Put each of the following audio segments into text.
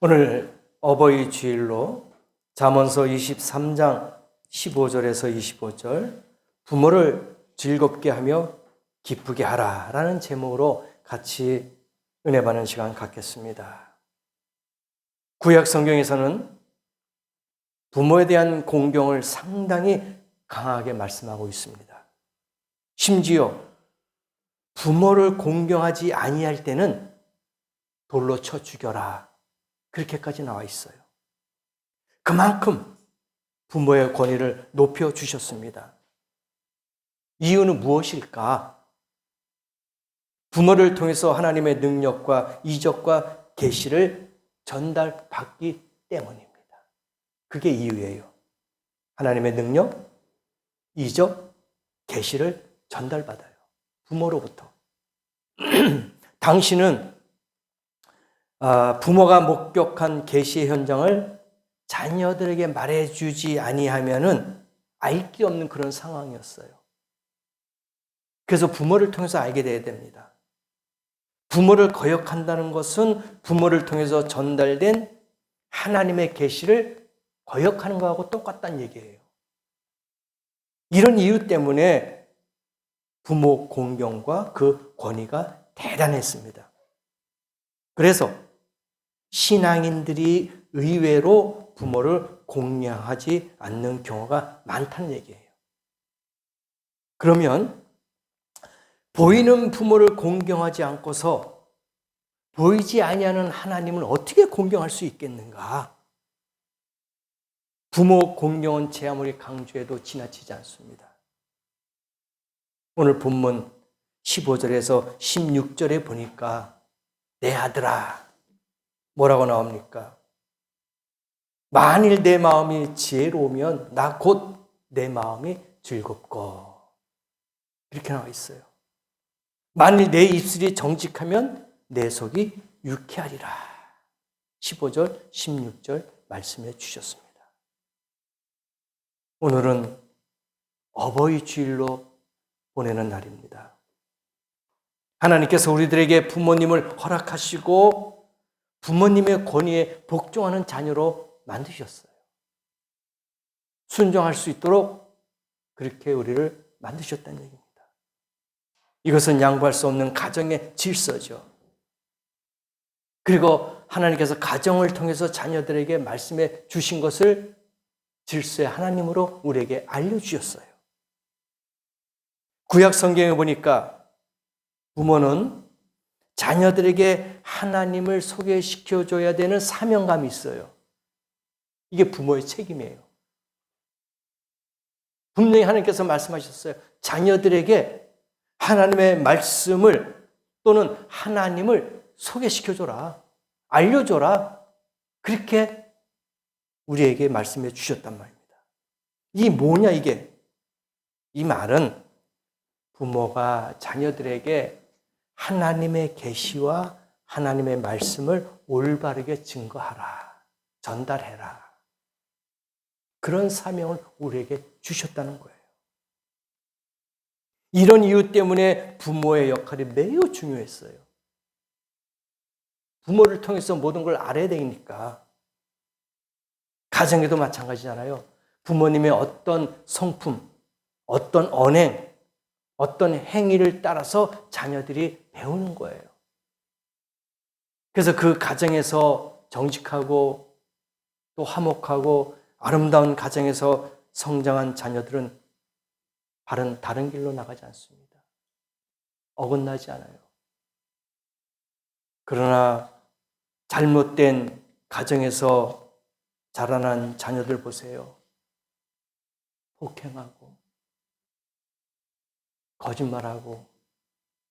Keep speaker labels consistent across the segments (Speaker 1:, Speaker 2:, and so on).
Speaker 1: 오늘 어버이 주일로 잠언서 23장 15절에서 25절 부모를 즐겁게 하며 기쁘게 하라 라는 제목으로 같이 은혜 받는 시간 갖겠습니다. 구약 성경에서는 부모에 대한 공경을 상당히 강하게 말씀하고 있습니다. 심지어 부모를 공경하지 아니할 때는 돌로 쳐 죽여라 그렇게까지 나와 있어요. 그만큼 부모의 권위를 높여주셨습니다. 이유는 무엇일까? 부모를 통해서 하나님의 능력과 이적과 계시를 전달받기 때문입니다. 그게 이유예요. 하나님의 능력, 이적, 계시를 전달받아요. 부모로부터. 당신은 부모가 목격한 계시의 현장을 자녀들에게 말해주지 아니하면은 알 게 없는 그런 상황이었어요. 그래서 부모를 통해서 알게 돼야 됩니다. 부모를 거역한다는 것은 부모를 통해서 전달된 하나님의 계시를 거역하는 것하고 똑같다는 얘기예요. 이런 이유 때문에 부모 공경과 그 권위가 대단했습니다. 그래서 신앙인들이 의외로 부모를 공경하지 않는 경우가 많다는 얘기예요. 그러면 보이는 부모를 공경하지 않고서 보이지 아니하는 하나님을 어떻게 공경할 수 있겠는가? 부모 공경은 제 아무리 강조해도 지나치지 않습니다. 오늘 본문 15절에서 16절에 보니까 내 아들아 뭐라고 나옵니까? 만일 내 마음이 지혜로우면 나 곧 내 마음이 즐겁고 이렇게 나와 있어요. 만일 내 입술이 정직하면 내 속이 유쾌하리라. 15절, 16절 말씀해 주셨습니다. 오늘은 어버이 주일로 보내는 날입니다. 하나님께서 우리들에게 부모님을 허락하시고 부모님의 권위에 복종하는 자녀로 만드셨어요. 순종할 수 있도록 그렇게 우리를 만드셨다는 얘기입니다. 이것은 양보할 수 없는 가정의 질서죠. 그리고 하나님께서 가정을 통해서 자녀들에게 말씀해 주신 것을 질서의 하나님으로 우리에게 알려주셨어요. 구약 성경에 보니까 부모는 자녀들에게 하나님을 소개시켜줘야 되는 사명감이 있어요. 이게 부모의 책임이에요. 분명히 하나님께서 말씀하셨어요. 자녀들에게 하나님의 말씀을 또는 하나님을 소개시켜줘라. 알려줘라. 그렇게 우리에게 말씀해 주셨단 말입니다. 이 뭐냐 이게? 이 말은 부모가 자녀들에게 하나님의 계시와 하나님의 말씀을 올바르게 증거하라. 전달해라. 그런 사명을 우리에게 주셨다는 거예요. 이런 이유 때문에 부모의 역할이 매우 중요했어요. 부모를 통해서 모든 걸 알아야 되니까. 가정에도 마찬가지잖아요. 부모님의 어떤 성품, 어떤 언행, 어떤 행위를 따라서 자녀들이 배우는 거예요. 그래서 그 가정에서 정직하고 또 화목하고 아름다운 가정에서 성장한 자녀들은 다른 길로 나가지 않습니다. 어긋나지 않아요. 그러나 잘못된 가정에서 자라난 자녀들 보세요. 폭행하고 거짓말하고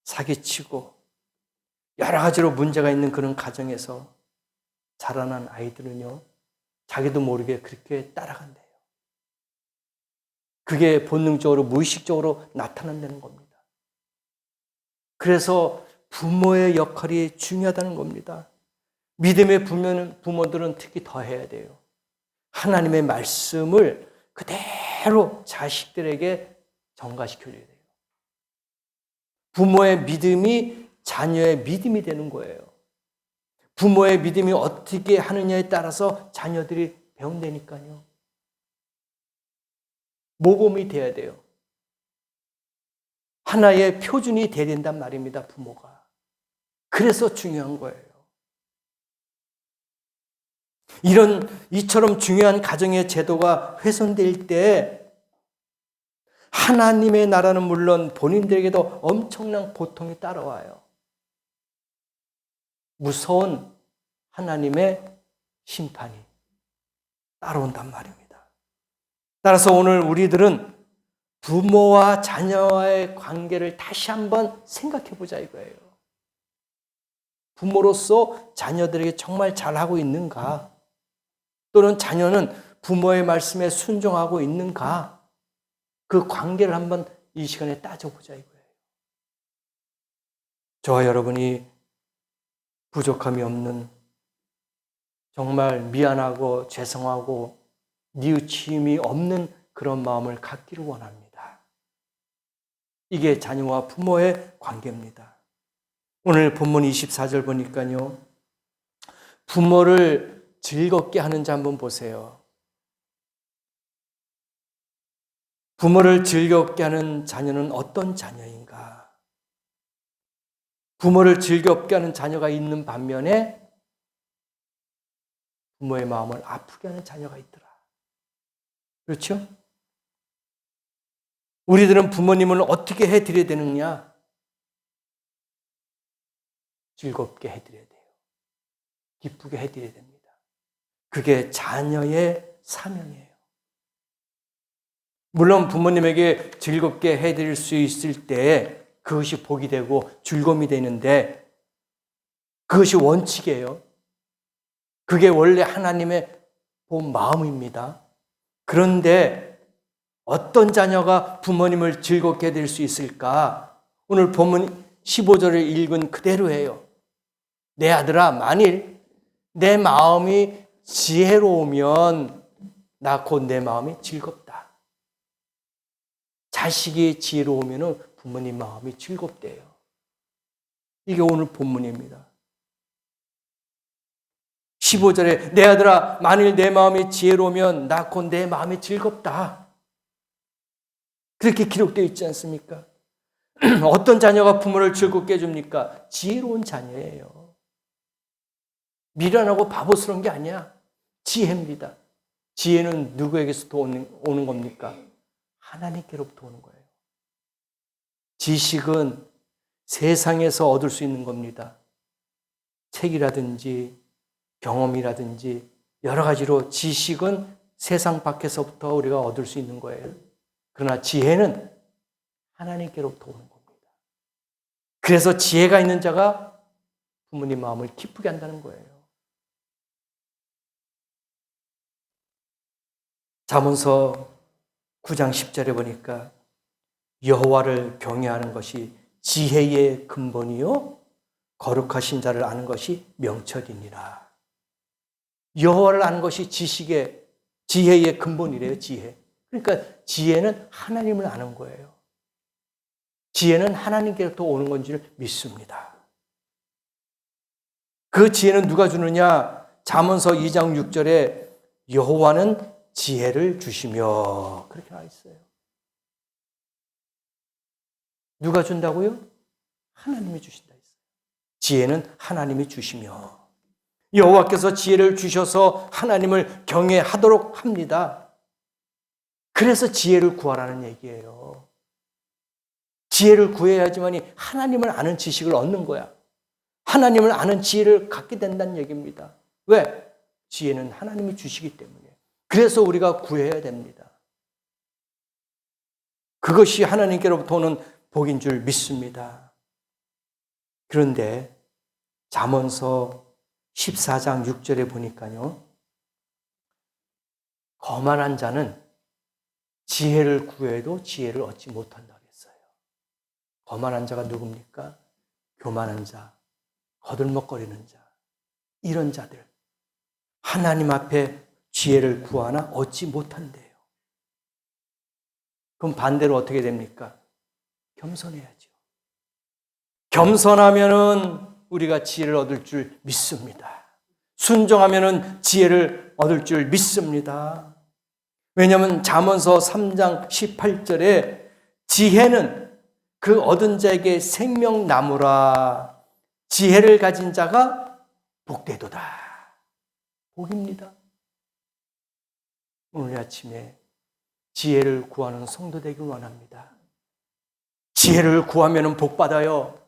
Speaker 1: 사기치고 여러 가지로 문제가 있는 그런 가정에서 자라난 아이들은요. 자기도 모르게 그렇게 따라간대요. 그게 본능적으로 무의식적으로 나타난다는 겁니다. 그래서 부모의 역할이 중요하다는 겁니다. 믿음의 부모들은 특히 더 해야 돼요. 하나님의 말씀을 그대로 자식들에게 전가시켜줘야 돼요. 부모의 믿음이 자녀의 믿음이 되는 거예요. 부모의 믿음이 어떻게 하느냐에 따라서 자녀들이 배운다니까요. 모범이 돼야 돼요. 하나의 표준이 돼야 된단 말입니다, 부모가. 그래서 중요한 거예요. 이처럼 중요한 가정의 제도가 훼손될 때 하나님의 나라는 물론 본인들에게도 엄청난 고통이 따라와요. 무서운 하나님의 심판이 따라온단 말입니다. 따라서 오늘 우리들은 부모와 자녀와의 관계를 다시 한번 생각해 보자 이거예요. 부모로서 자녀들에게 정말 잘하고 있는가? 또는 자녀는 부모의 말씀에 순종하고 있는가? 그 관계를 한번 이 시간에 따져보자 이거예요. 저와 여러분이 부족함이 없는, 정말 미안하고 죄송하고 뉘우침이 없는 그런 마음을 갖기를 원합니다. 이게 자녀와 부모의 관계입니다. 오늘 본문 24절 보니까요, 부모를 즐겁게 하는 자 한번 보세요. 부모를 즐겁게 하는 자녀는 어떤 자녀인가? 부모를 즐겁게 하는 자녀가 있는 반면에 부모의 마음을 아프게 하는 자녀가 있더라. 그렇죠? 우리들은 부모님을 어떻게 해드려야 되느냐? 즐겁게 해드려야 돼요. 기쁘게 해드려야 됩니다. 그게 자녀의 사명이에요. 물론 부모님에게 즐겁게 해드릴 수 있을 때 그것이 복이 되고 즐거움이 되는데 그것이 원칙이에요. 그게 원래 하나님의 본 마음입니다. 그런데 어떤 자녀가 부모님을 즐겁게 해드릴 수 있을까? 오늘 본문 15절을 읽은 그대로예요. 내 아들아, 만일 내 마음이 지혜로우면 나 곧 내 마음이 즐겁다. 자식이 지혜로우면 부모님 마음이 즐겁대요. 이게 오늘 본문입니다. 15절에 내 아들아, 만일 내 마음이 지혜로우면 나 곧 내 마음이 즐겁다. 그렇게 기록되어 있지 않습니까? 어떤 자녀가 부모를 즐겁게 해줍니까? 지혜로운 자녀예요. 미련하고 바보스러운 게 아니야. 지혜입니다. 지혜는 누구에게서 오는 겁니까? 하나님께로부터 오는 거예요. 지식은 세상에서 얻을 수 있는 겁니다. 책이라든지 경험이라든지 여러 가지로 지식은 세상 밖에서부터 우리가 얻을 수 있는 거예요. 그러나 지혜는 하나님께로부터 오는 겁니다. 그래서 지혜가 있는 자가 부모님 마음을 기쁘게 한다는 거예요. 잠언서 9장 10절에 보니까 여호와를 경외하는 것이 지혜의 근본이요 거룩하신 자를 아는 것이 명철이니라. 여호와를 아는 것이 지혜의 근본이래요. 지혜. 그러니까 지혜는 하나님을 아는 거예요. 지혜는 하나님께로부터 오는 건지를 믿습니다. 그 지혜는 누가 주느냐? 잠언서 2장 6절에 여호와는 지혜를 주시며 그렇게 나와 있어요. 누가 준다고요? 하나님이 주신다 했어요. 지혜는 하나님이 주시며 여호와께서 지혜를 주셔서 하나님을 경외하도록 합니다. 그래서 지혜를 구하라는 얘기예요. 지혜를 구해야지만이 하나님을 아는 지식을 얻는 거야. 하나님을 아는 지혜를 갖게 된다는 얘기입니다. 왜? 지혜는 하나님이 주시기 때문에. 그래서 우리가 구해야 됩니다. 그것이 하나님께로부터 오는 복인 줄 믿습니다. 그런데 잠언서 14장 6절에 보니까요. 거만한 자는 지혜를 구해도 지혜를 얻지 못한다고 했어요. 거만한 자가 누굽니까? 교만한 자, 거들먹거리는 자, 이런 자들. 하나님 앞에 지혜를 구하나 얻지 못한대요. 그럼 반대로 어떻게 됩니까? 겸손해야죠. 겸손하면은 우리가 지혜를 얻을 줄 믿습니다. 순종하면은 지혜를 얻을 줄 믿습니다. 왜냐하면 잠언서 3장 18절에 지혜는 그 얻은 자에게 생명나무라. 지혜를 가진 자가 복되도다. 복입니다. 오늘 아침에 지혜를 구하는 성도 되길 원합니다. 지혜를 구하면 복 받아요.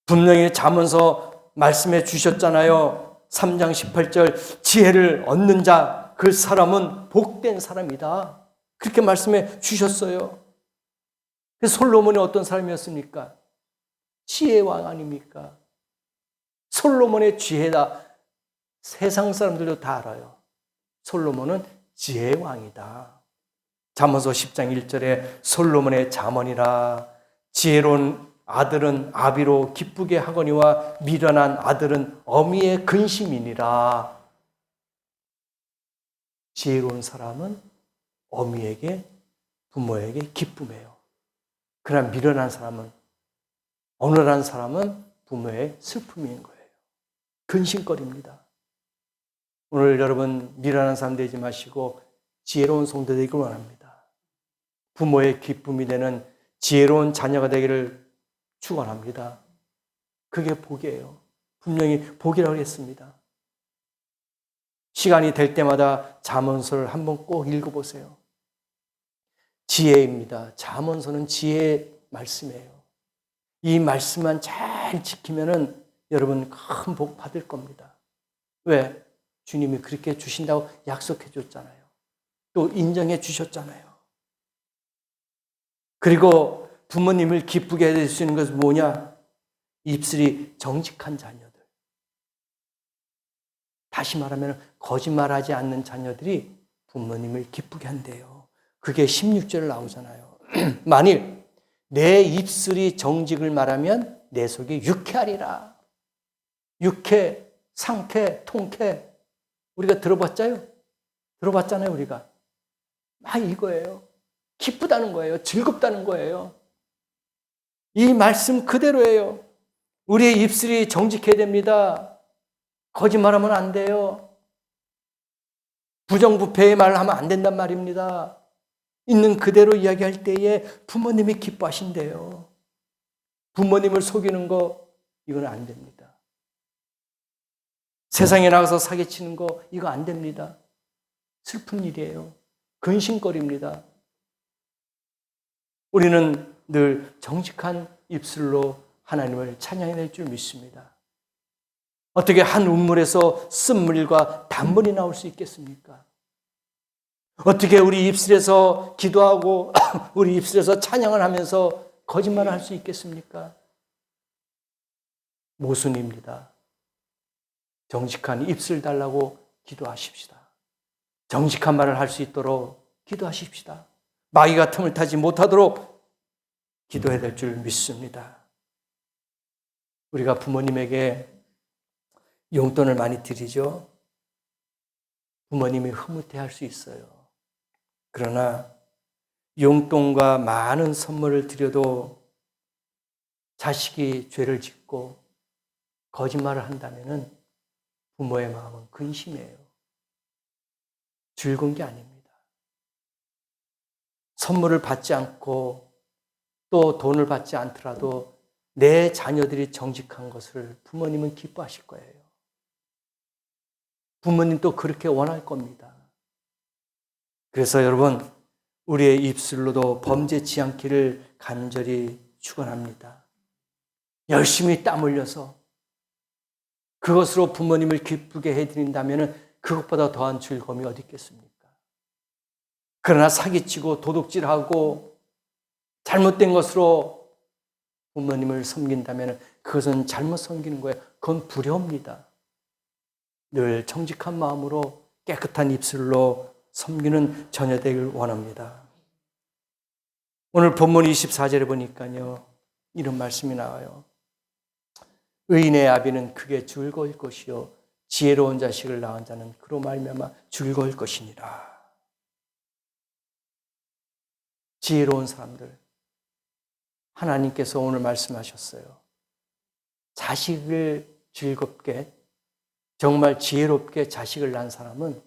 Speaker 1: 분명히 잠언서 말씀해 주셨잖아요. 3장 18절 지혜를 얻는 자 그 사람은 복된 사람이다. 그렇게 말씀해 주셨어요. 솔로몬이 어떤 사람이었습니까? 지혜의 왕 아닙니까? 솔로몬의 지혜다. 세상 사람들도 다 알아요. 솔로몬은 지혜의 왕이다. 잠언서 10장 1절에 솔로몬의 잠언이라. 지혜로운 아들은 아비로 기쁘게 하거니와 미련한 아들은 어미의 근심이니라. 지혜로운 사람은 어미에게 부모에게 기쁨이에요. 그러나 미련한 사람은 어눌한 사람은 부모의 슬픔인 거예요. 근심거리입니다. 오늘 여러분 미련한 사람 되지 마시고 지혜로운 성도 되기를 원합니다. 부모의 기쁨이 되는 지혜로운 자녀가 되기를 축원합니다. 그게 복이에요. 분명히 복이라고 했습니다. 시간이 될 때마다 잠언서를 한번 꼭 읽어보세요. 지혜입니다. 잠언서는 지혜의 말씀이에요. 이 말씀만 잘 지키면은 여러분 큰 복 받을 겁니다. 왜? 주님이 그렇게 주신다고 약속해 줬잖아요. 또 인정해 주셨잖아요. 그리고 부모님을 기쁘게 해줄 수 있는 것은 뭐냐? 입술이 정직한 자녀들. 다시 말하면 거짓말하지 않는 자녀들이 부모님을 기쁘게 한대요. 그게 16절에 나오잖아요. 만일 내 입술이 정직을 말하면 내 속이 유쾌하리라. 유쾌, 상쾌, 통쾌. 우리가 들어봤잖아요, 우리가. 이거예요. 기쁘다는 거예요. 즐겁다는 거예요. 이 말씀 그대로예요. 우리의 입술이 정직해야 됩니다. 거짓말하면 안 돼요. 부정부패의 말을 하면 안 된단 말입니다. 있는 그대로 이야기할 때에 부모님이 기뻐하신대요. 부모님을 속이는 거 이건 안 됩니다. 세상에 나가서 사기치는 거 이거 안 됩니다. 슬픈 일이에요. 근심거리입니다. 우리는 늘 정직한 입술로 하나님을 찬양해낼 줄 믿습니다. 어떻게 한 우물에서 쓴물과 단물이 나올 수 있겠습니까? 어떻게 우리 입술에서 기도하고 우리 입술에서 찬양을 하면서 거짓말을 할 수 있겠습니까? 모순입니다. 정직한 입술 달라고 기도하십시다. 정직한 말을 할 수 있도록 기도하십시다. 마귀가 틈을 타지 못하도록 기도해야 될 줄 믿습니다. 우리가 부모님에게 용돈을 많이 드리죠. 부모님이 흐뭇해할 수 있어요. 그러나 용돈과 많은 선물을 드려도 자식이 죄를 짓고 거짓말을 한다면 부모의 마음은 근심이에요. 즐거운 게 아닙니다. 선물을 받지 않고 또 돈을 받지 않더라도 내 자녀들이 정직한 것을 부모님은 기뻐하실 거예요. 부모님도 그렇게 원할 겁니다. 그래서 여러분, 우리의 입술로도 범죄치 않기를 간절히 축원합니다. 열심히 땀 흘려서 그것으로 부모님을 기쁘게 해드린다면 그것보다 더한 즐거움이 어디 있겠습니까? 그러나 사기치고 도둑질하고 잘못된 것으로 부모님을 섬긴다면 그것은 잘못 섬기는 거예요. 그건 불효입니다. 늘 정직한 마음으로 깨끗한 입술로 섬기는 자녀 되길 원합니다. 오늘 본문 24절에 보니까요, 이런 말씀이 나와요. 의인의 아비는 크게 즐거울 것이요 지혜로운 자식을 낳은 자는 그로 말미암아 즐거울 것이니라. 지혜로운 사람들, 하나님께서 오늘 말씀하셨어요. 자식을 즐겁게, 정말 지혜롭게 자식을 낳은 사람은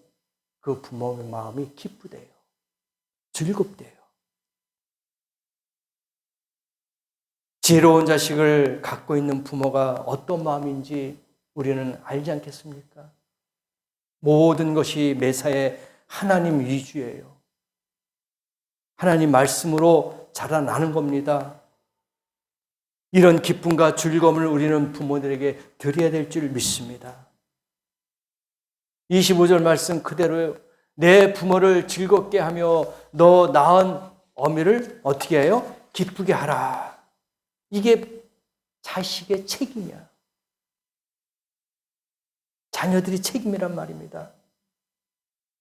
Speaker 1: 그 부모의 마음이 기쁘대요. 즐겁대요. 지혜로운 자식을 갖고 있는 부모가 어떤 마음인지 우리는 알지 않겠습니까? 모든 것이 매사에 하나님 위주예요. 하나님 말씀으로 자라나는 겁니다. 이런 기쁨과 즐거움을 우리는 부모들에게 드려야 될 줄 믿습니다. 25절 말씀 그대로요. 내 부모를 즐겁게 하며 너 낳은 어미를 어떻게 해요? 기쁘게 하라. 이게 자식의 책임이야. 자녀들이 책임이란 말입니다.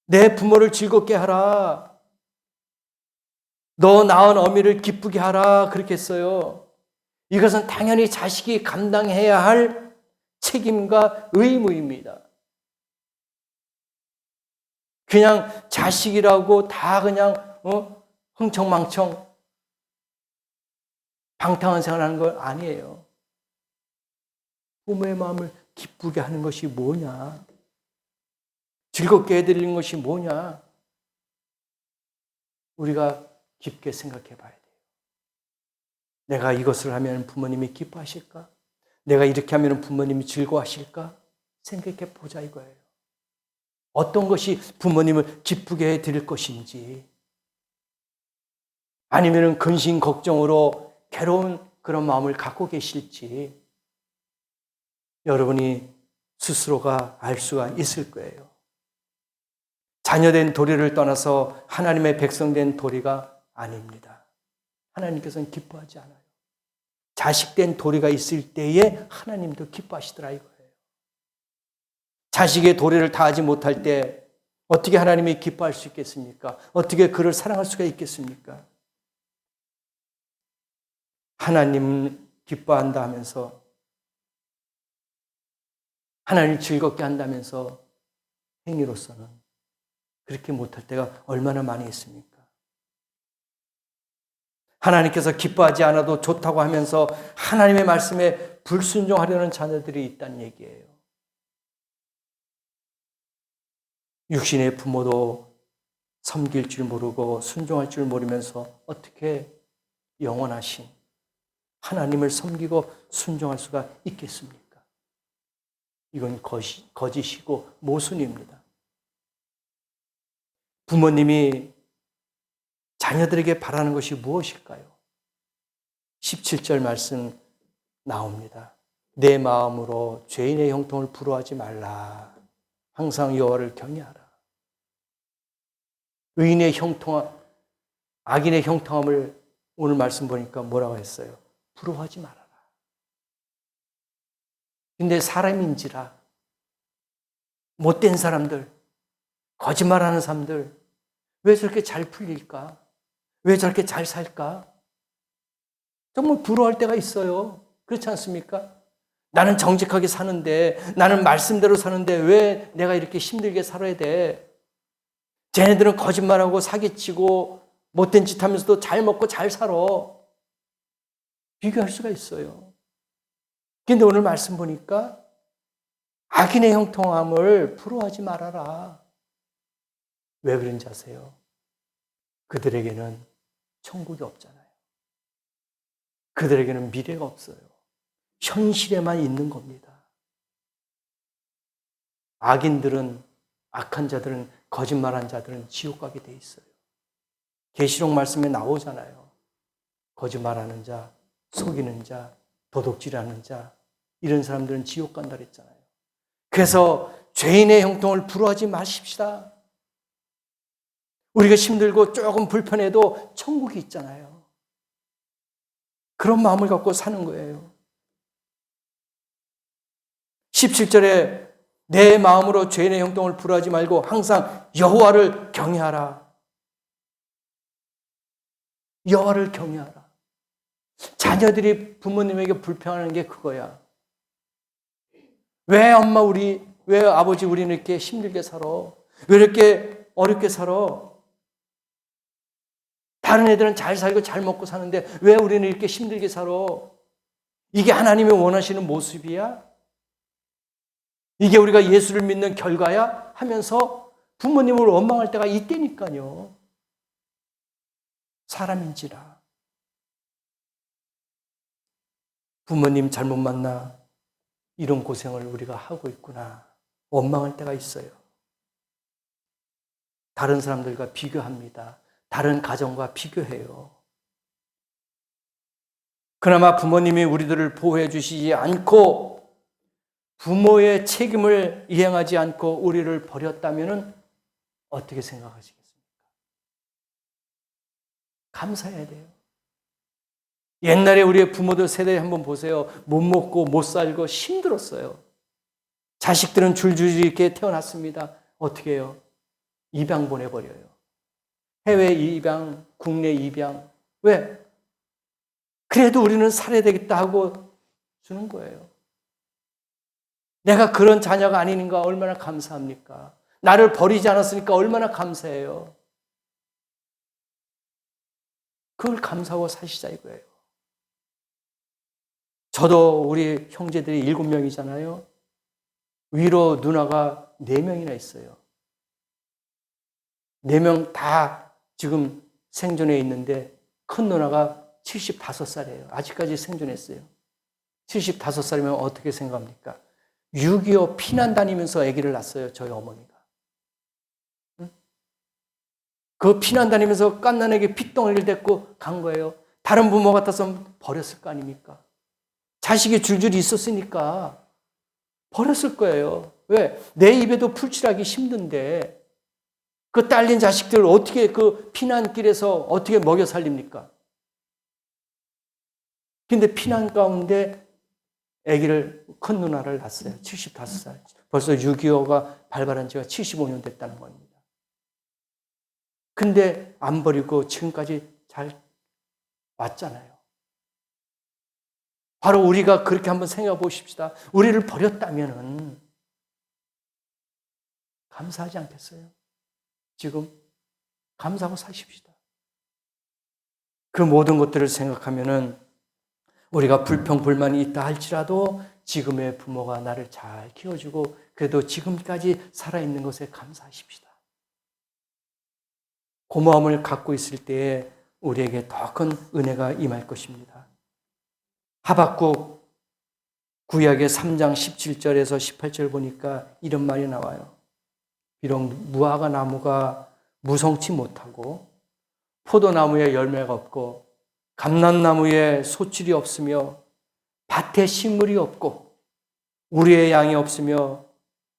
Speaker 1: 내 부모를 즐겁게 하라. 너 낳은 어미를 기쁘게 하라. 그렇게 했어요. 이것은 당연히 자식이 감당해야 할 책임과 의무입니다. 그냥 자식이라고 다 그냥 흥청망청 방탕한 생활하는 건 아니에요. 부모의 마음을 기쁘게 하는 것이 뭐냐? 즐겁게 해드리는 것이 뭐냐? 우리가 깊게 생각해 봐야 돼요. 내가 이것을 하면 부모님이 기뻐하실까? 내가 이렇게 하면 부모님이 즐거워하실까? 생각해 보자 이거예요. 어떤 것이 부모님을 기쁘게 해드릴 것인지, 아니면 근심 걱정으로 괴로운 그런 마음을 갖고 계실지 여러분이 스스로가 알 수가 있을 거예요. 자녀된 도리를 떠나서 하나님의 백성된 도리가 아닙니다. 하나님께서는 기뻐하지 않아요. 자식된 도리가 있을 때에 하나님도 기뻐하시더라 이거예요. 자식의 도리를 다하지 못할 때 어떻게 하나님이 기뻐할 수 있겠습니까? 어떻게 그를 사랑할 수가 있겠습니까? 하나님 기뻐한다 하면서, 하나님을 즐겁게 한다면서 행위로서는 그렇게 못할 때가 얼마나 많이 있습니까? 하나님께서 기뻐하지 않아도 좋다고 하면서 하나님의 말씀에 불순종하려는 자녀들이 있다는 얘기예요. 육신의 부모도 섬길 줄 모르고 순종할 줄 모르면서 어떻게 영원하신 하나님을 섬기고 순종할 수가 있겠습니까? 이건 거짓이고 모순입니다. 부모님이 자녀들에게 바라는 것이 무엇일까요? 17절 말씀 나옵니다. 내 마음으로 죄인의 형통을 부러워하지 말라. 항상 여호와를 경외하라. 의인의 형통함, 악인의 형통함을 오늘 말씀 보니까 뭐라고 했어요? 부러워하지 말아라. 근데 사람인지라 못된 사람들, 거짓말하는 사람들 왜 저렇게 잘 풀릴까? 왜 저렇게 잘 살까? 정말 부러워할 때가 있어요. 그렇지 않습니까? 나는 정직하게 사는데, 나는 말씀대로 사는데 왜 내가 이렇게 힘들게 살아야 돼? 쟤네들은 거짓말하고 사기치고 못된 짓 하면서도 잘 먹고 잘 살아. 비교할 수가 있어요. 근데 오늘 말씀 보니까 악인의 형통함을 부러워하지 말아라. 왜 그런지 아세요? 그들에게는 천국이 없잖아요. 그들에게는 미래가 없어요. 현실에만 있는 겁니다. 악인들은, 악한 자들은, 거짓말한 자들은 지옥 가게 돼 있어요. 계시록 말씀에 나오잖아요. 거짓말하는 자, 속이는 자, 도둑질하는 자, 이런 사람들은 지옥 간다 그랬잖아요. 그래서 죄인의 형통을 부러워하지 마십시다. 우리가 힘들고 조금 불편해도 천국이 있잖아요. 그런 마음을 갖고 사는 거예요. 17절에 내 마음으로 죄인의 형통을 부러워하지 말고 항상 여호와를 경외하라. 여호와를 경외하라. 자녀들이 부모님에게 불평하는 게 그거야. 왜 엄마 왜 아버지 우리는 이렇게 힘들게 살아? 왜 이렇게 어렵게 살아? 다른 애들은 잘 살고 잘 먹고 사는데 왜 우리는 이렇게 힘들게 살아? 이게 하나님이 원하시는 모습이야? 이게 우리가 예수를 믿는 결과야? 하면서 부모님을 원망할 때가 이때니까요. 사람인지라. 부모님 잘못 만나 이런 고생을 우리가 하고 있구나. 원망할 때가 있어요. 다른 사람들과 비교합니다. 다른 가정과 비교해요. 그나마 부모님이 우리들을 보호해 주시지 않고 부모의 책임을 이행하지 않고 우리를 버렸다면 어떻게 생각하시겠습니까? 감사해야 돼요. 옛날에 우리의 부모들 세대 한번 보세요. 못 먹고 못 살고 힘들었어요. 자식들은 줄줄이 이렇게 태어났습니다. 어떻게 해요? 입양 보내버려요. 해외 입양, 국내 입양. 왜? 그래도 우리는 살아야 되겠다 하고 주는 거예요. 내가 그런 자녀가 아니니까 얼마나 감사합니까? 나를 버리지 않았으니까 얼마나 감사해요. 그걸 감사하고 사시자 이거예요. 저도 우리 형제들이 7명이잖아요. 위로 누나가 4명이나 있어요. 4명 다 지금 생존해 있는데 큰 누나가 75살이에요. 아직까지 생존했어요. 75살이면 어떻게 생각합니까? 6.25 피난 다니면서 아기를 낳았어요. 저희 어머니가. 응? 그 피난 다니면서 갓난아기 핏덩어리를 데리고 간 거예요. 다른 부모 같아서 버렸을 거 아닙니까? 자식이 줄줄이 있었으니까 버렸을 거예요. 왜? 내 입에도 풀칠하기 힘든데 그 딸린 자식들을 어떻게 그 피난길에서 어떻게 먹여 살립니까? 근데 피난 가운데 아기를 큰 누나를 낳았어요. 75살. 벌써 6.25가 발발한 지가 75년 됐다는 겁니다. 근데 안 버리고 지금까지 잘 왔잖아요. 바로 우리가 그렇게 한번 생각해 보십시다. 우리를 버렸다면은 감사하지 않겠어요? 지금 감사하고 사십시다. 그 모든 것들을 생각하면은 우리가 불평불만이 있다 할지라도 지금의 부모가 나를 잘 키워주고 그래도 지금까지 살아있는 것에 감사하십시다. 고마움을 갖고 있을 때에 우리에게 더 큰 은혜가 임할 것입니다. 하박국 구약의 3장 17절에서 18절 보니까 이런 말이 나와요. 비록 무화과 나무가 무성치 못하고 포도나무에 열매가 없고 감람나무에 소출이 없으며 밭에 식물이 없고 우리의 양이 없으며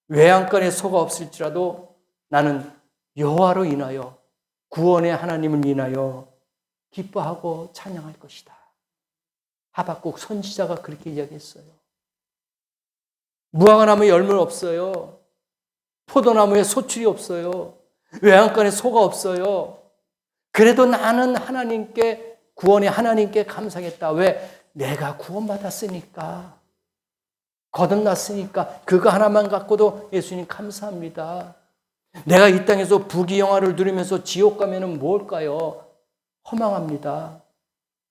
Speaker 1: 외양간에 소가 없을지라도 나는 여호와로 인하여 구원의 하나님을 인하여 기뻐하고 찬양할 것이다. 하박국 선지자가 그렇게 이야기했어요. 무화과 나무에 열매 없어요. 포도나무에 소출이 없어요. 외양간에 소가 없어요. 그래도 나는 하나님께 구원의 하나님께 감사하겠다. 왜? 내가 구원받았으니까. 거듭났으니까. 그거 하나만 갖고도 예수님 감사합니다. 내가 이 땅에서 부귀영화를 누리면서 지옥 가면은 뭘까요? 허망합니다.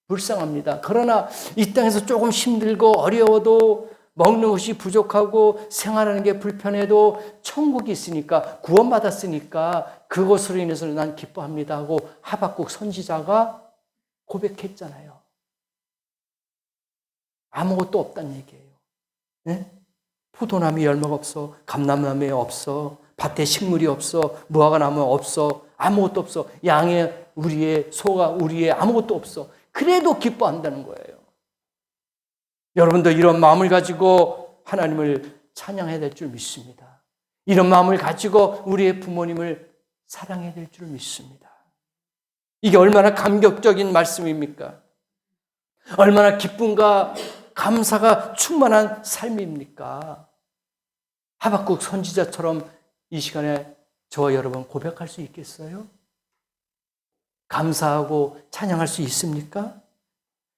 Speaker 1: 불쌍합니다. 그러나 이 땅에서 조금 힘들고 어려워도 먹는 것이 부족하고 생활하는 게 불편해도 천국이 있으니까 구원받았으니까 그것으로 인해서 난 기뻐합니다 하고 하박국 선지자가 고백했잖아요. 아무것도 없다는 얘기예요. 네? 포도나무에 열매가 없어. 감람나무에 없어. 밭에 식물이 없어. 무화과 나무에 없어. 아무것도 없어. 양에 우리의 소가 우리의 아무것도 없어. 그래도 기뻐한다는 거예요. 여러분도 이런 마음을 가지고 하나님을 찬양해야 될 줄 믿습니다. 이런 마음을 가지고 우리의 부모님을 사랑해야 될 줄 믿습니다. 이게 얼마나 감격적인 말씀입니까? 얼마나 기쁨과 감사가 충만한 삶입니까? 하박국 선지자처럼 이 시간에 저와 여러분 고백할 수 있겠어요? 감사하고 찬양할 수 있습니까?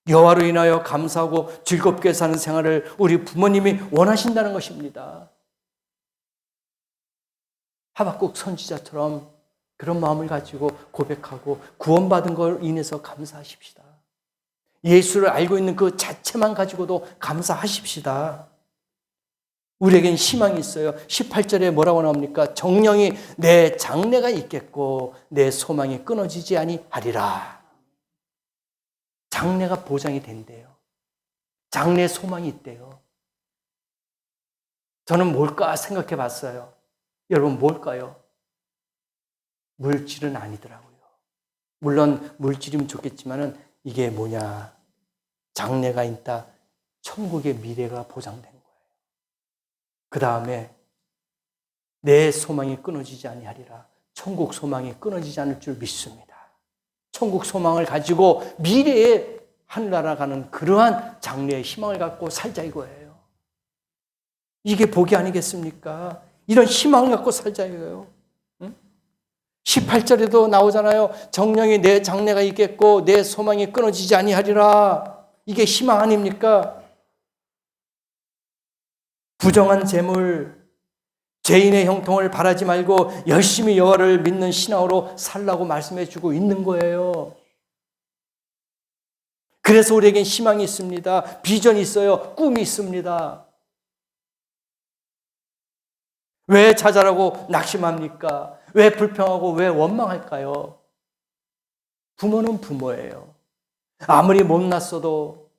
Speaker 1: 여호와로 인하여 감사하고 즐겁게 사는 생활을 우리 부모님이 원하신다는 것입니다. 하박국 선지자처럼 그런 마음을 가지고 고백하고 구원받은 걸 인해서 감사하십시다. 예수를 알고 있는 그 자체만 가지고도 감사하십시다. 우리에겐 희망이 있어요. 18절에 뭐라고 나옵니까? 정령이 내 장래가 있겠고 내 소망이 끊어지지 아니하리라. 장래가 보장이 된대요. 장래 소망이 있대요. 저는 뭘까 생각해 봤어요. 여러분 뭘까요? 물질은 아니더라고요. 물론 물질이면 좋겠지만은 이게 뭐냐? 장래가 있다. 천국의 미래가 보장된 거예요. 그 다음에 내 소망이 끊어지지 아니하리라. 천국 소망이 끊어지지 않을 줄 믿습니다. 천국 소망을 가지고 미래에 하늘나라 가는 그러한 장래의 희망을 갖고 살자 이거예요. 이게 복이 아니겠습니까? 이런 희망을 갖고 살자 이거예요. 18절에도 나오잖아요. 정령이 내 장래가 있겠고 내 소망이 끊어지지 아니하리라. 이게 희망 아닙니까? 부정한 재물, 죄인의 형통을 바라지 말고 열심히 여호와를 믿는 신앙으로 살라고 말씀해 주고 있는 거예요. 그래서 우리에겐 희망이 있습니다. 비전이 있어요. 꿈이 있습니다. 왜 좌절하고 낙심합니까? 왜 불평하고 왜 원망할까요? 부모는 부모예요. 아무리 못났어도,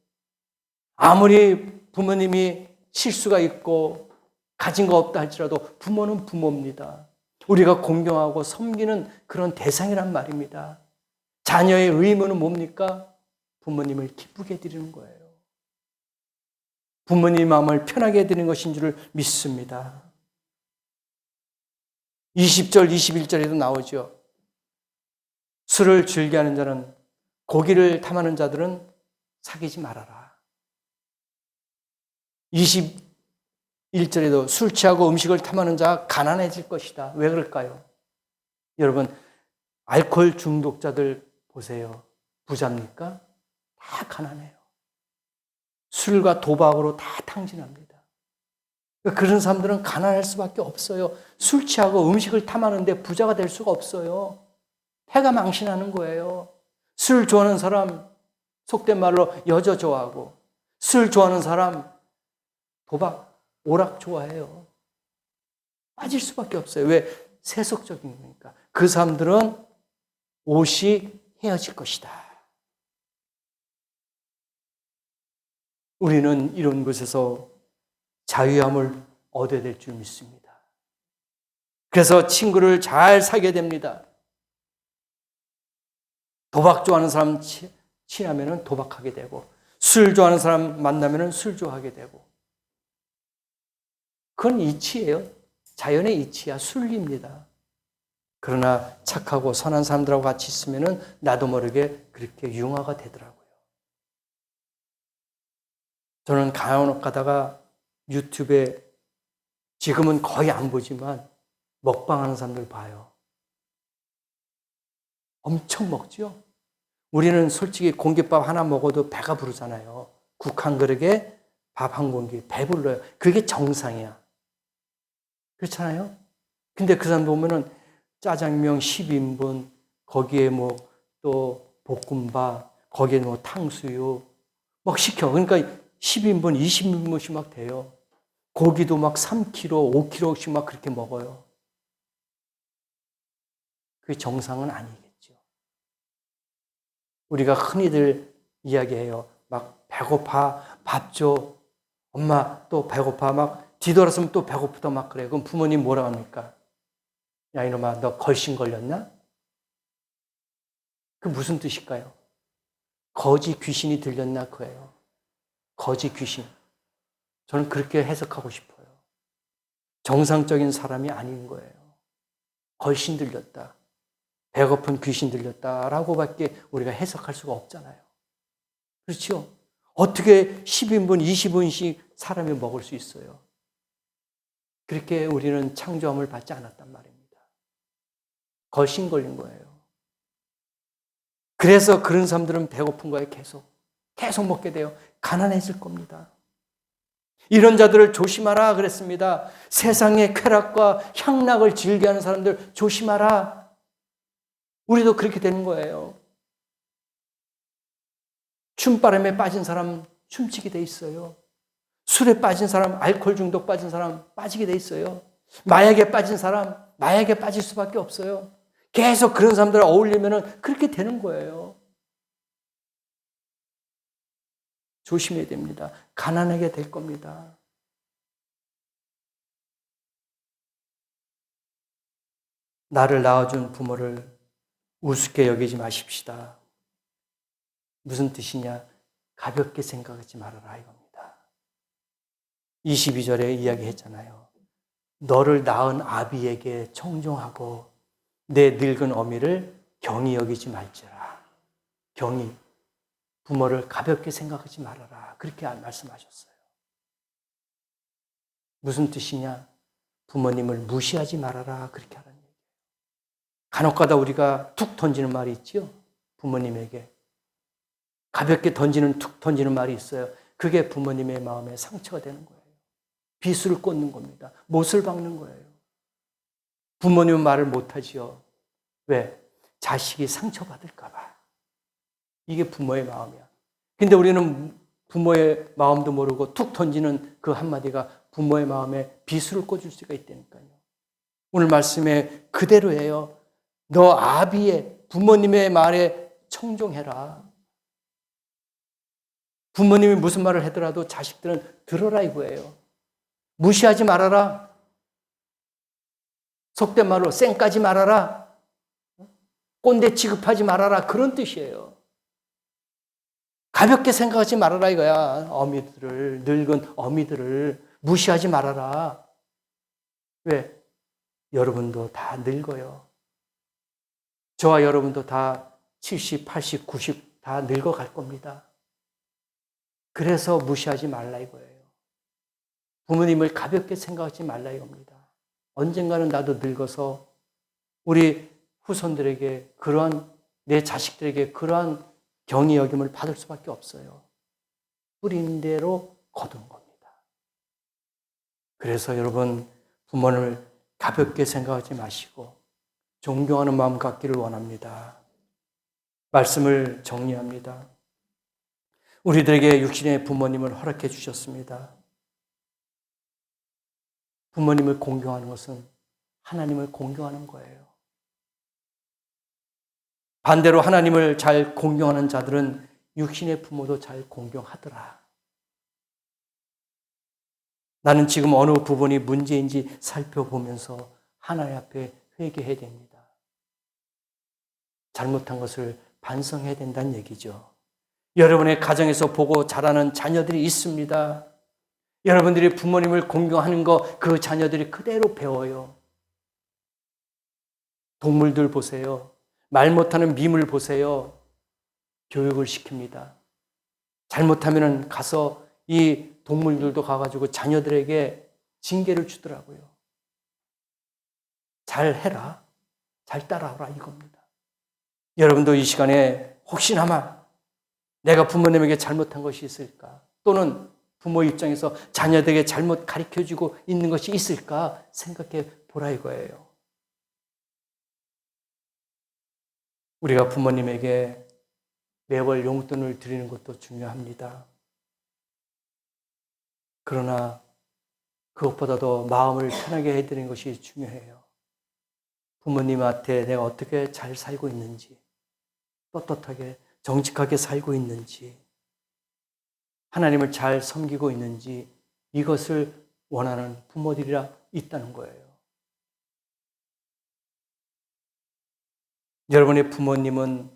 Speaker 1: 아무리 부모님이 실수가 있고 가진 거 없다 할지라도 부모는 부모입니다. 우리가 공경하고 섬기는 그런 대상이란 말입니다. 자녀의 의무는 뭡니까? 부모님을 기쁘게 해드리는 거예요. 부모님 마음을 편하게 해드리는 것인 줄 믿습니다. 20절, 21절에도 나오죠. 술을 즐겨하는 자는, 고기를 탐하는 자들은 사귀지 말아라. 21절에도 술 취하고 음식을 탐하는 자가 가난해질 것이다. 왜 그럴까요? 여러분, 알코올 중독자들 보세요. 부자입니까? 다 가난해요. 술과 도박으로 다 탕진합니다. 그런 사람들은 가난할 수밖에 없어요. 술 취하고 음식을 탐하는데 부자가 될 수가 없어요. 패가 망신하는 거예요. 술 좋아하는 사람, 속된 말로 여자 좋아하고, 술 좋아하는 사람, 도박, 오락 좋아해요. 빠질 수밖에 없어요. 왜? 세속적인 거니까. 그 사람들은 옷이 헤어질 것이다. 우리는 이런 것에서 자유함을 얻어야 될 줄 믿습니다. 그래서 친구를 잘 사귀어야 됩니다. 도박 좋아하는 사람 친하면 도박하게 되고, 술 좋아하는 사람 만나면 술 좋아하게 되고, 그건 이치예요. 자연의 이치야. 순리입니다. 그러나 착하고 선한 사람들하고 같이 있으면 나도 모르게 그렇게 융화가 되더라고요. 저는 간혹 가다가 유튜브에 지금은 거의 안 보지만 먹방하는 사람들 봐요. 엄청 먹죠? 우리는 솔직히 공깃밥 하나 먹어도 배가 부르잖아요. 국 한 그릇에 밥 한 공기 배불러요. 그게 정상이야. 그렇잖아요? 근데 그 사람 보면은 짜장면 10인분, 거기에 뭐 또 볶음밥, 거기에 뭐 탕수육 막 시켜. 그러니까 10인분, 20인분씩 막 돼요. 고기도 막 3kg, 5kg씩 막 그렇게 먹어요. 그게 정상은 아니겠죠. 우리가 흔히들 이야기해요. 막 배고파, 밥 줘. 엄마 또 배고파. 막 뒤돌아서면 또 배고프다 막 그래요. 그럼 부모님 뭐라 합니까? 야 이놈아 너 걸신 걸렸나? 그 무슨 뜻일까요? 거지 귀신이 들렸나 그예요. 거지 귀신. 저는 그렇게 해석하고 싶어요. 정상적인 사람이 아닌 거예요. 걸신 들렸다. 배고픈 귀신 들렸다라고밖에 우리가 해석할 수가 없잖아요. 그렇죠? 어떻게 10인분, 20인분씩 사람이 먹을 수 있어요? 그렇게 우리는 창조함을 받지 않았단 말입니다. 걸신 걸린 거예요. 그래서 그런 사람들은 배고픈 거예요. 계속 먹게 돼요. 가난해질 겁니다. 이런 자들을 조심하라 그랬습니다. 세상의 쾌락과 향락을 즐겨하는 사람들 조심하라. 우리도 그렇게 되는 거예요. 춤바람에 빠진 사람 춤추게 돼 있어요. 술에 빠진 사람, 알코올 중독 빠진 사람 빠지게 돼 있어요. 마약에 빠진 사람, 마약에 빠질 수밖에 없어요. 계속 그런 사람들 어울리면 그렇게 되는 거예요. 조심해야 됩니다. 가난하게 될 겁니다. 나를 낳아준 부모를 우습게 여기지 마십시다. 무슨 뜻이냐? 가볍게 생각하지 말아라 이겁니다. 22절에 이야기했잖아요. 너를 낳은 아비에게 청종하고 내 늙은 어미를 경히 여기지 말지라. 경히, 부모를 가볍게 생각하지 말아라. 그렇게 말씀하셨어요. 무슨 뜻이냐? 부모님을 무시하지 말아라. 그렇게 하라는 얘기예요. 간혹가다 우리가 툭 던지는 말이 있지요. 부모님에게. 가볍게 던지는, 툭 던지는 말이 있어요. 그게 부모님의 마음에 상처가 되는 거예요. 비수를 꽂는 겁니다. 못을 박는 거예요. 부모님은 말을 못하지요. 왜? 자식이 상처받을까 봐. 이게 부모의 마음이야. 근데 우리는 부모의 마음도 모르고 툭 던지는 그 한마디가 부모의 마음에 비수를 꽂을 수가 있다니까요. 오늘 말씀에 그대로예요. 너 아비의, 부모님의 말에 청종해라. 부모님이 무슨 말을 하더라도 자식들은 들어라 이거예요. 무시하지 말아라. 속된 말로 쌩까지 말아라. 꼰대 취급하지 말아라. 그런 뜻이에요. 가볍게 생각하지 말아라 이거야. 어미들을, 늙은 어미들을 무시하지 말아라. 왜? 여러분도 다 늙어요. 저와 여러분도 다 70, 80, 90 다 늙어갈 겁니다. 그래서 무시하지 말라 이거예요. 부모님을 가볍게 생각하지 말라 이겁니다. 언젠가는 나도 늙어서 우리 후손들에게 그러한, 내 자식들에게 그러한 경의 여김을 받을 수밖에 없어요. 뿌린 대로 거둔 겁니다. 그래서 여러분, 부모를 가볍게 생각하지 마시고 존경하는 마음 갖기를 원합니다. 말씀을 정리합니다. 우리들에게 육신의 부모님을 허락해 주셨습니다. 부모님을 공경하는 것은 하나님을 공경하는 거예요. 반대로 하나님을 잘 공경하는 자들은 육신의 부모도 잘 공경하더라. 나는 지금 어느 부분이 문제인지 살펴보면서 하나님 앞에 회개해야 됩니다. 잘못한 것을 반성해야 된다는 얘기죠. 여러분의 가정에서 보고 자라는 자녀들이 있습니다. 여러분들이 부모님을 공경하는 거 그 자녀들이 그대로 배워요. 동물들 보세요. 말 못하는 미물 보세요. 교육을 시킵니다. 잘못하면 가서 이 동물들도 가가지고 자녀들에게 징계를 주더라고요. 잘 해라. 잘 따라오라 이겁니다. 여러분도 이 시간에 혹시나마 내가 부모님에게 잘못한 것이 있을까? 또는 부모 입장에서 자녀들에게 잘못 가르쳐주고 있는 것이 있을까? 생각해 보라 이거예요. 우리가 부모님에게 매월 용돈을 드리는 것도 중요합니다. 그러나 그것보다도 마음을 편하게 해드리는 것이 중요해요. 부모님한테 내가 어떻게 잘 살고 있는지, 떳떳하게 정직하게 살고 있는지, 하나님을 잘 섬기고 있는지 이것을 원하는 부모들이라 있다는 거예요. 여러분의 부모님은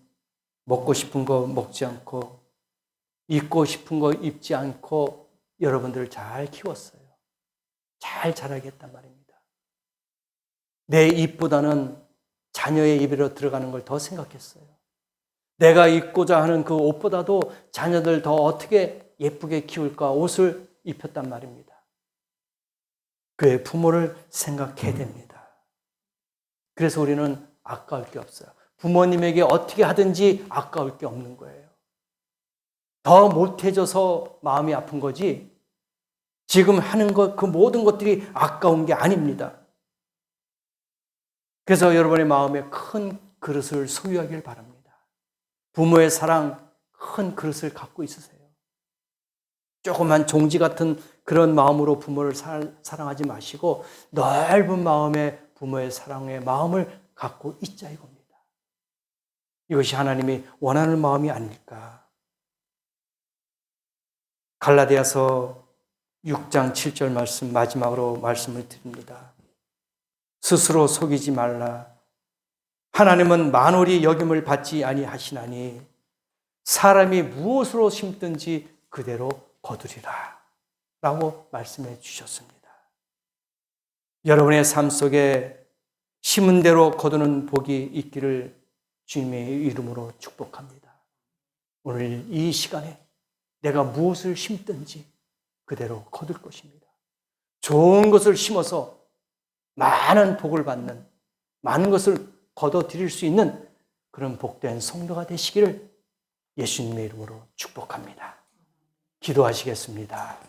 Speaker 1: 먹고 싶은 거 먹지 않고 입고 싶은 거 입지 않고 여러분들을 잘 키웠어요. 잘 자라겠단 말입니다. 내 입보다는 자녀의 입으로 들어가는 걸 더 생각했어요. 내가 입고자 하는 그 옷보다도 자녀들 더 어떻게 예쁘게 키울까 옷을 입혔단 말입니다. 그의 부모를 생각해야 됩니다. 그래서 우리는 아까울 게 없어요. 부모님에게 어떻게 하든지 아까울 게 없는 거예요. 더 못해져서 마음이 아픈 거지 지금 하는 것, 그 모든 것들이 아까운 게 아닙니다. 그래서 여러분의 마음에 큰 그릇을 소유하길 바랍니다. 부모의 사랑, 큰 그릇을 갖고 있으세요. 조그만 종지 같은 그런 마음으로 부모를 사랑하지 마시고 넓은 마음의 부모의 사랑의 마음을 갖고 있자 이겁니다. 이것이 하나님이 원하는 마음이 아닐까. 갈라디아서 6장 7절 말씀 마지막으로 말씀을 드립니다. 스스로 속이지 말라. 하나님은 만홀히 여김을 받지 아니하시나니 사람이 무엇으로 심든지 그대로 거두리라 라고 말씀해 주셨습니다. 여러분의 삶 속에 심은 대로 거두는 복이 있기를 주님의 이름으로 축복합니다. 오늘 이 시간에 내가 무엇을 심든지 그대로 거둘 것입니다. 좋은 것을 심어서 많은 복을 받는, 많은 것을 거둬들일 수 있는 그런 복된 성도가 되시기를 예수님의 이름으로 축복합니다. 기도하시겠습니다.